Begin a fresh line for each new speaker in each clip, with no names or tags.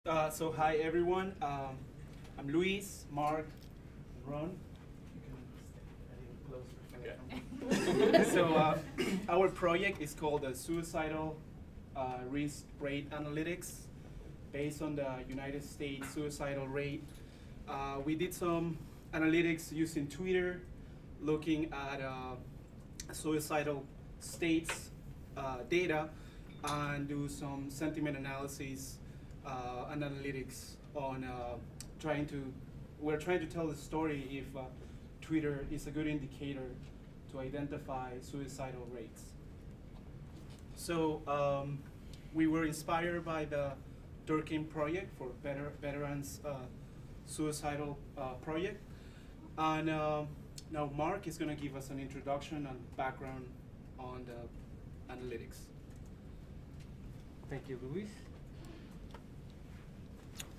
So hi everyone. I'm Luis, Mark, Ron. You can stand a little closer. So our project is called the Suicidal Risk Rate Analytics, based on the United States suicidal rate. We did some analytics using Twitter, looking at suicidal states data, and do some sentiment analysis and analytics on we're trying to tell the story if Twitter is a good indicator to identify suicidal rates. So we were inspired by the Durkin project for veterans suicidal project, and now Mark is going to give us an introduction and background on the analytics.
Thank you, Luis.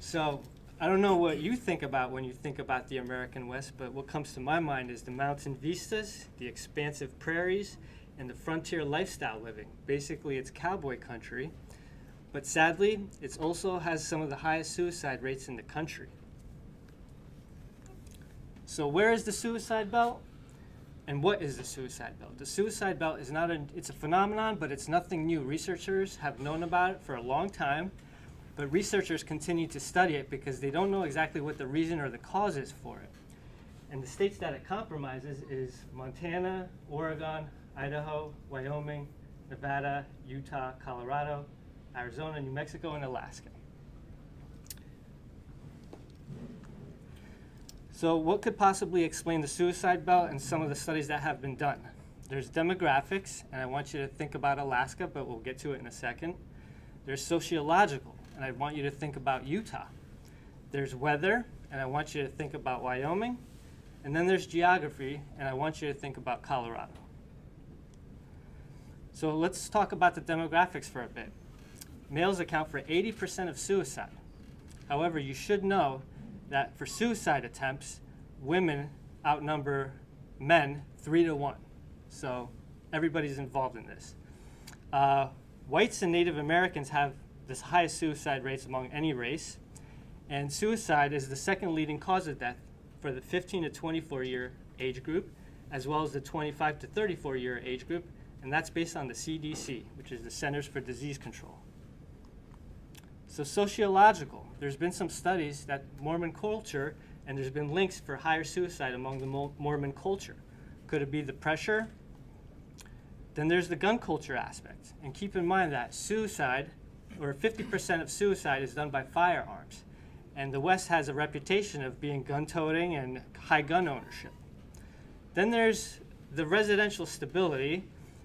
So I don't know what you think about when you think about the American West, but what comes to my mind is the mountain vistas, the expansive prairies, and the frontier lifestyle living. Basically, it's cowboy country, but sadly, it also has some of the highest suicide rates in the country. So where is the suicide belt? And what is the suicide belt? The suicide belt is it's a phenomenon, but it's nothing new. Researchers have known about it for a long time, but researchers continue to study it because they don't know exactly what the reason or the cause is for it. And the states that it compromises is Montana, Oregon, Idaho, Wyoming, Nevada, Utah, Colorado, Arizona, New Mexico, and Alaska. So what could possibly explain the suicide belt and some of the studies that have been done? There's demographics, and I want you to think about Alaska, but we'll get to it in a second. There's sociological, and I want you to think about Utah. There's weather, and I want you to think about Wyoming. And then there's geography, and I want you to think about Colorado. So let's talk about the demographics for a bit. Males account for 80% of suicide. However, you should know that for suicide attempts, women outnumber men 3 to 1. So everybody's involved in this. Whites and Native Americans have the highest suicide rates among any race, and suicide is the second leading cause of death for the 15 to 24 year age group, as well as the 25 to 34 year age group, and that's based on the CDC, which is the Centers for Disease Control. So sociological, there's been some studies that Mormon culture, and there's been links for higher suicide among the Mormon culture. Could it be the pressure? Then there's the gun culture aspect. And keep in mind that suicide, or 50% of suicide, is done by firearms. And the West has a reputation of being gun-toting and high gun ownership. Then there's the residential stability,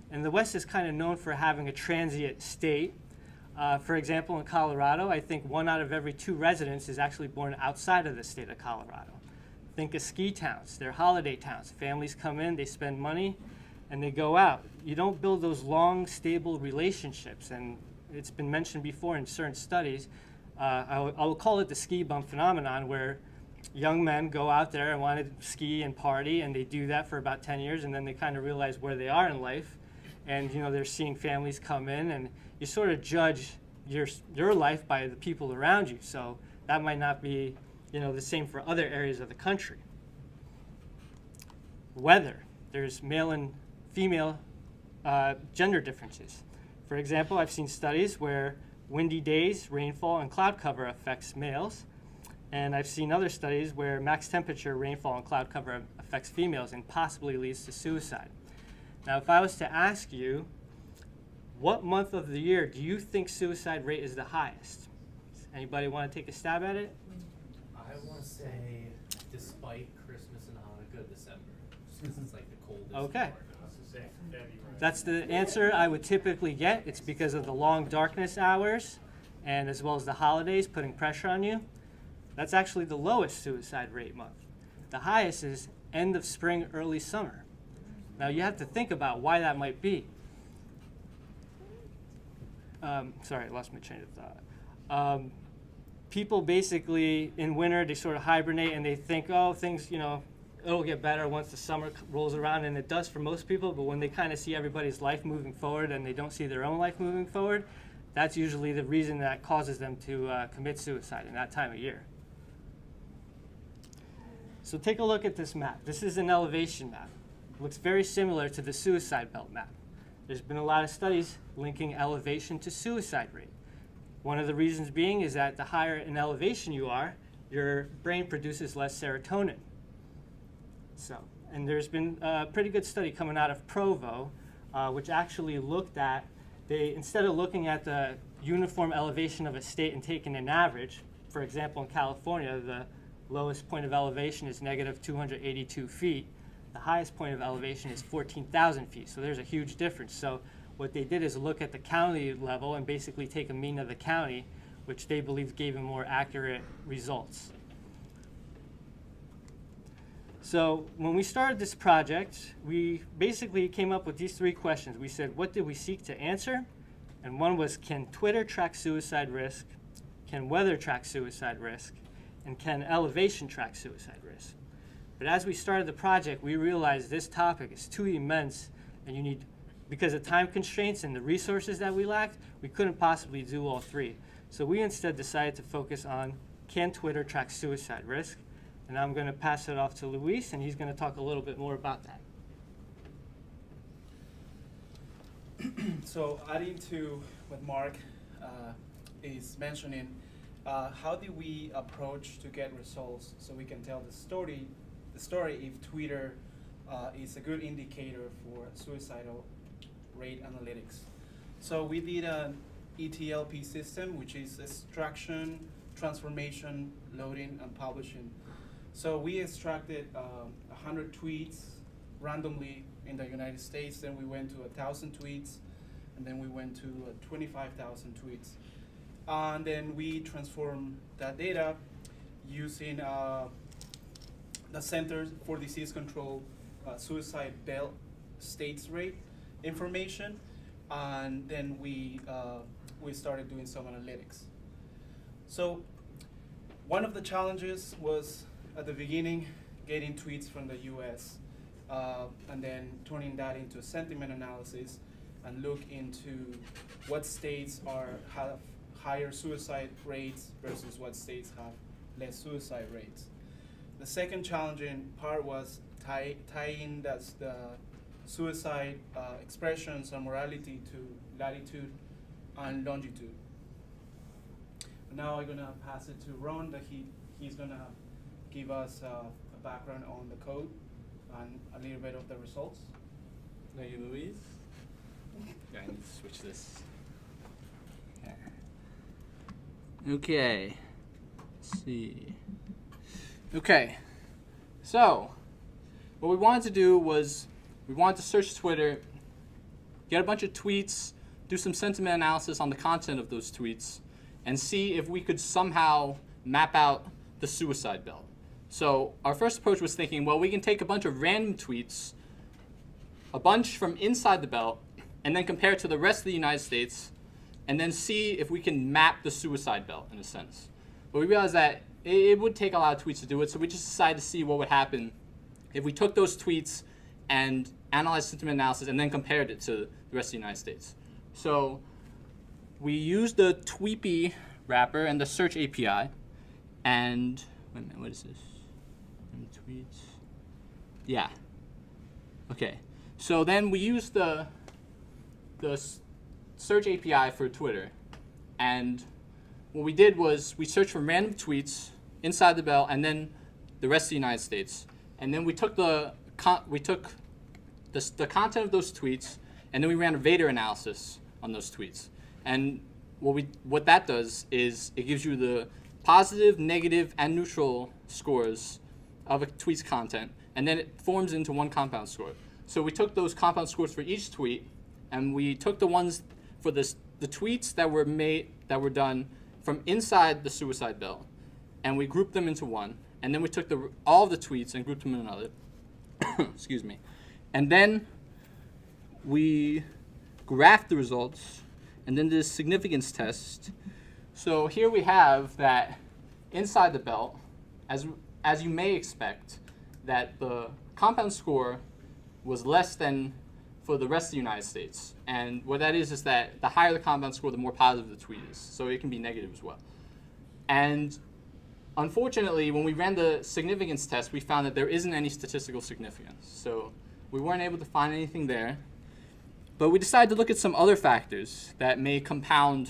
and the West is kind of known for having a transient state. For example, in Colorado, I think 1 out of every 2 residents is actually born outside of the state of Colorado. Think of ski towns. They're holiday towns. Families come in, they spend money, and they go out. You don't build those long, stable relationships, and it's been mentioned before in certain studies. I will call it the ski bum phenomenon, where young men go out there and want to ski and party, and they do that for about 10 years, and then they kind of realize where they are in life. And they're seeing families come in, and you sort of judge your life by the people around you. So that might not be the same for other areas of the country. Weather. There's male and female gender differences. For example, I've seen studies where windy days, rainfall, and cloud cover affects males. And I've seen other studies where max temperature, rainfall, and cloud cover affects females and possibly leads to suicide. Now, if I was to ask you, what month of the year do you think suicide rate is the highest? Anybody want to take a stab at it?
I want to say, despite Christmas and Hanukkah, December, just because it's like the coldest.
Okay.
Part.
That's the answer I would typically get. It's because of the long darkness hours, and as well as the holidays putting pressure on you. That's actually the lowest suicide rate month. The highest is end of spring, early summer. Now, you have to think about why that might be. Sorry, I lost my train of thought. People basically, in winter, they sort of hibernate and they think, oh, things, it'll get better once the summer rolls around, and it does for most people, but when they kind of see everybody's life moving forward and they don't see their own life moving forward, that's usually the reason that causes them to commit suicide in that time of year. So take a look at this map. This is an elevation map. It looks very similar to the suicide belt map. There's been a lot of studies linking elevation to suicide rate. One of the reasons being is that the higher in elevation you are, your brain produces less serotonin. And there's been a pretty good study coming out of Provo, which actually looked at, instead of looking at the uniform elevation of a state and taking an average, for example, in California, the lowest point of elevation is negative 282 feet. The highest point of elevation is 14,000 feet, so there's a huge difference. So what they did is look at the county level and basically take a mean of the county, which they believe gave them more accurate results. So when we started this project, we basically came up with these 3 questions. We said, what did we seek to answer? And one was, can Twitter track suicide risk? Can weather track suicide risk? And can elevation track suicide risk? But as we started the project, we realized this topic is too immense, and because of time constraints and the resources that we lacked, we couldn't possibly do all 3. So we instead decided to focus on, can Twitter track suicide risk? And I'm going to pass it off to Luis, and he's going to talk a little bit more about that.
So adding to what Mark is mentioning, how do we approach to get results so we can tell the story if Twitter is a good indicator for suicidal rate analytics? So we did an ETLP system, which is extraction, transformation, loading, and publishing. So we extracted 100 tweets randomly in the United States, then we went to 1,000 tweets, and then we went to 25,000 tweets. And then we transformed that data using the Center for Disease Control suicide belt states rate information, and then we started doing some analytics. So one of the challenges was at the beginning getting tweets from the US and then turning that into a sentiment analysis and look into what states have higher suicide rates versus what states have less suicide rates. The second challenging part was tying the suicide expressions and morality to latitude and longitude. Now I'm gonna pass it to Ron, that he's gonna give us a background on the code and a little bit of the results.
Thank you, Luis. Yeah, I need to switch this. Okay. Let's see. Okay. So, what we wanted to do was we wanted to search Twitter, get a bunch of tweets, do some sentiment analysis on the content of those tweets, and see if we could somehow map out the suicide belt. So our first approach was thinking, well, we can take a bunch of random tweets, a bunch from inside the belt, and then compare it to the rest of the United States, and then see if we can map the suicide belt in a sense. But we realized that it would take a lot of tweets to do it, so we just decided to see what would happen if we took those tweets and analyzed sentiment analysis and then compared it to the rest of the United States. So we used the Tweepy wrapper and the search API, and wait a minute, what is this? Tweets. Yeah. Okay. So then we used the search API for Twitter, and what we did was we searched for random tweets inside the belt and then the rest of the United States, and then we took the content of those tweets, and then we ran a Vader analysis on those tweets. And what that does is it gives you the positive, negative, and neutral scores of a tweet's content, and then it forms into one compound score. So we took those compound scores for each tweet, and we took the ones for the tweets that were done from inside the suicide belt, and we grouped them into one, and then we took all of the tweets and grouped them in another. Excuse me. And then we graphed the results, and then did a significance test. So here we have that inside the belt, as you may expect, that the compound score was less than for the rest of the United States. And what that is that the higher the compound score, the more positive the tweet is. So it can be negative as well. And unfortunately, when we ran the significance test, we found that there isn't any statistical significance. So we weren't able to find anything there. But we decided to look at some other factors that may compound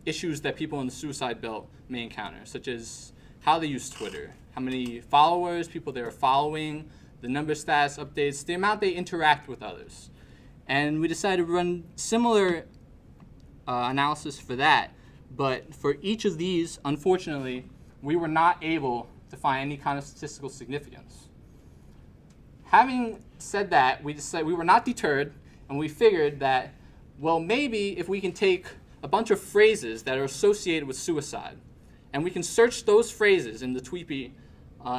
issues that people in the suicide belt may encounter, such as how they use Twitter, how many followers, people they are following, the number of status updates, the amount they interact with others. And we decided to run similar analysis for that. But for each of these, unfortunately, we were not able to find any kind of statistical significance. Having said that, we decided we were not deterred, and we figured that, well, maybe if we can take a bunch of phrases that are associated with suicide, and we can search those phrases in the Tweepy,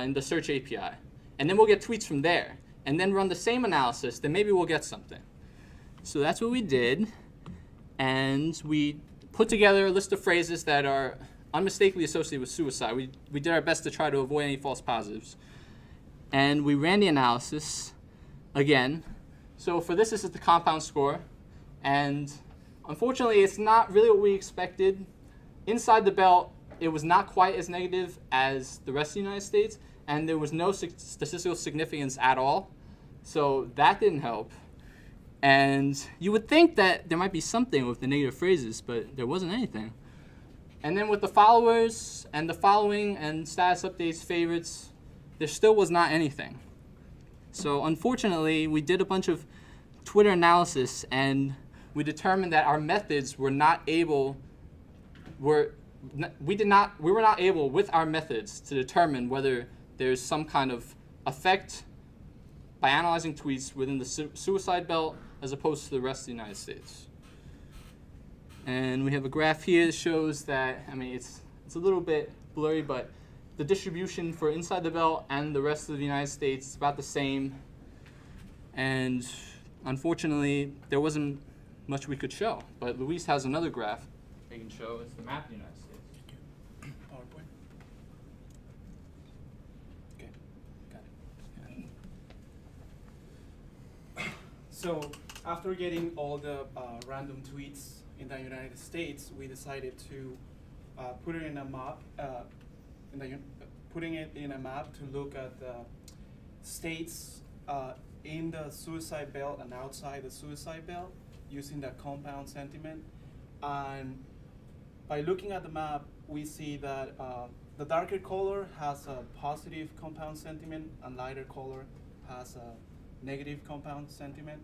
in the search API, and then we'll get tweets from there, and then run the same analysis, then maybe we'll get something. So that's what we did, and we put together a list of phrases that are unmistakably associated with suicide. We did our best to try to avoid any false positives. And we ran the analysis again. So for this is the compound score. And unfortunately, it's not really what we expected. Inside the belt, it was not quite as negative as the rest of the United States, and there was no statistical significance at all. So that didn't help. And you would think that there might be something with the negative phrases, but there wasn't anything. And then with the followers and the following and status updates, favorites, there still was not anything. So unfortunately, we did a bunch of Twitter analysis, and we determined that our methods were not able, we were not able with our methods to determine whether there's some kind of effect by analyzing tweets within the suicide belt as opposed to the rest of the United States. And we have a graph here that shows that, I mean, it's a little bit blurry, but the distribution for inside the belt and the rest of the United States is about the same. And unfortunately, there wasn't much we could show. But Luis has another graph they can show. It's the map of the United States.
PowerPoint. Okay, got it. So after getting all the random tweets in the United States, we decided to put it in a map. Putting it in a map to look at the states in the suicide belt and outside the suicide belt using the compound sentiment. And by looking at the map, we see that the darker color has a positive compound sentiment and lighter color has a negative compound sentiment.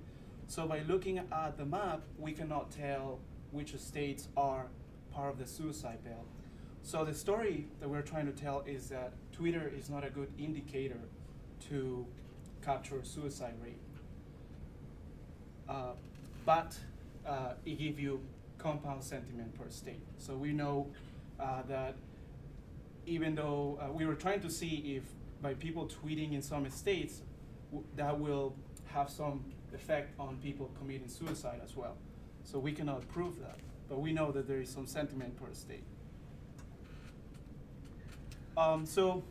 So by looking at the map, we cannot tell which states are part of the suicide belt. So the story that we're trying to tell is that Twitter is not a good indicator to capture suicide rate. But it gives you compound sentiment per state. So we know that even though we were trying to see if by people tweeting in some states, that will have some effect on people committing suicide as well. So we cannot prove that, but we know that there is some sentiment per state. So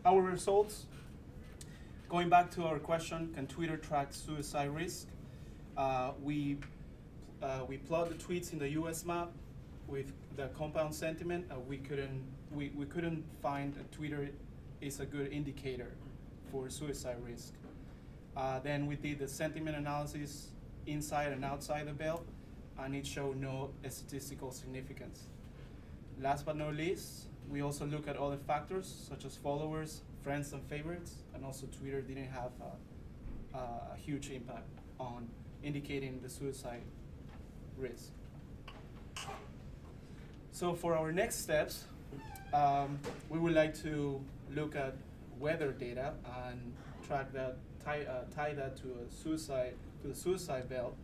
our results, going back to our question, can Twitter track suicide risk? We plot the tweets in the US map with the compound sentiment. We couldn't find that Twitter is a good indicator for suicide risk. Then we did the sentiment analysis inside and outside the belt, and it showed no statistical significance. Last but not least, we also look at other factors such as followers, friends, and favorites, and also Twitter didn't have a huge impact on indicating the suicide risk. So for our next steps, we would like to look at weather data and track that, tie that to the suicide belt.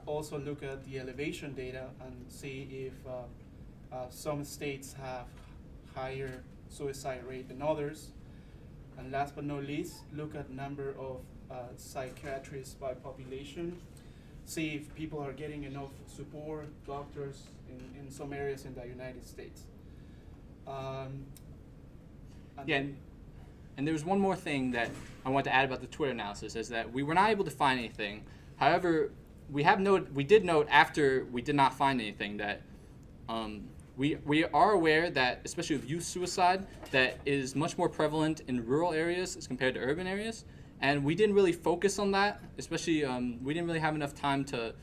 Also look at the elevation data and see if some states have higher suicide rate than others. And last but not least, look at number of psychiatrists by population. See if people are getting enough support, doctors in some areas in the United States. And
there was one more thing that I want to add about the Twitter analysis, is that we were not able to find anything. However, we did note after we did not find anything that we are aware that, especially with youth suicide, that is much more prevalent in rural areas as compared to urban areas. And we didn't really focus on that, especially we didn't really have enough time to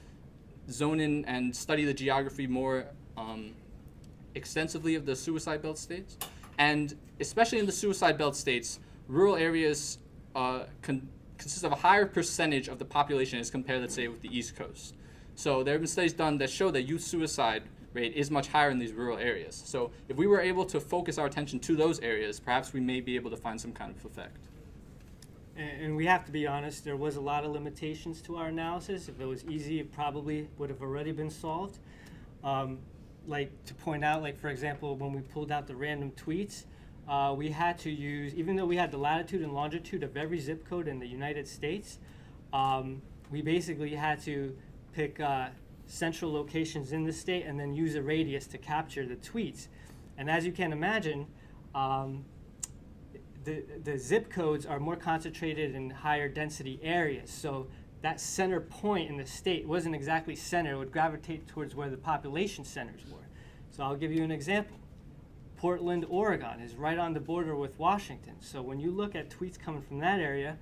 zone in and study the geography more extensively of the suicide belt states. And especially in the suicide belt states, rural areas consist of a higher percentage of the population as compared, let's say, with the East Coast. So there have been studies done that show that youth suicide rate is much higher in these rural areas. So if we were able to focus our attention to those areas, perhaps we may be able to find some kind of effect.
And we have to be honest, there was a lot of limitations to our analysis. If it was easy, it probably would have already been solved. Like to point out, like for example, when we pulled out the random tweets, we had to use, even though we had the latitude and longitude of every zip code in the United States, we basically had to pick central locations in the state and then use a radius to capture the tweets. And as you can imagine, the zip codes are more concentrated in higher density areas. So that center point in the state wasn't exactly center. It would gravitate towards where the population centers were. So I'll give you an example. Portland, Oregon is right on the border with Washington. So when you look at tweets coming from that area,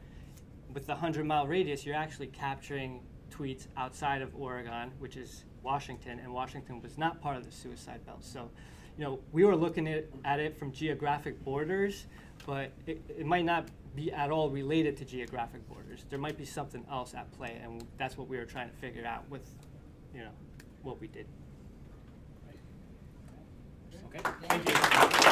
with the 100-mile radius, you're actually capturing tweets outside of Oregon, which is Washington, and Washington was not part of the suicide belt. So, you know, we were looking at it from geographic borders, but it might not be at all related to geographic borders. There might be something else at play, and that's what we were trying to figure out with, you know, what we did.
Okay, thank you.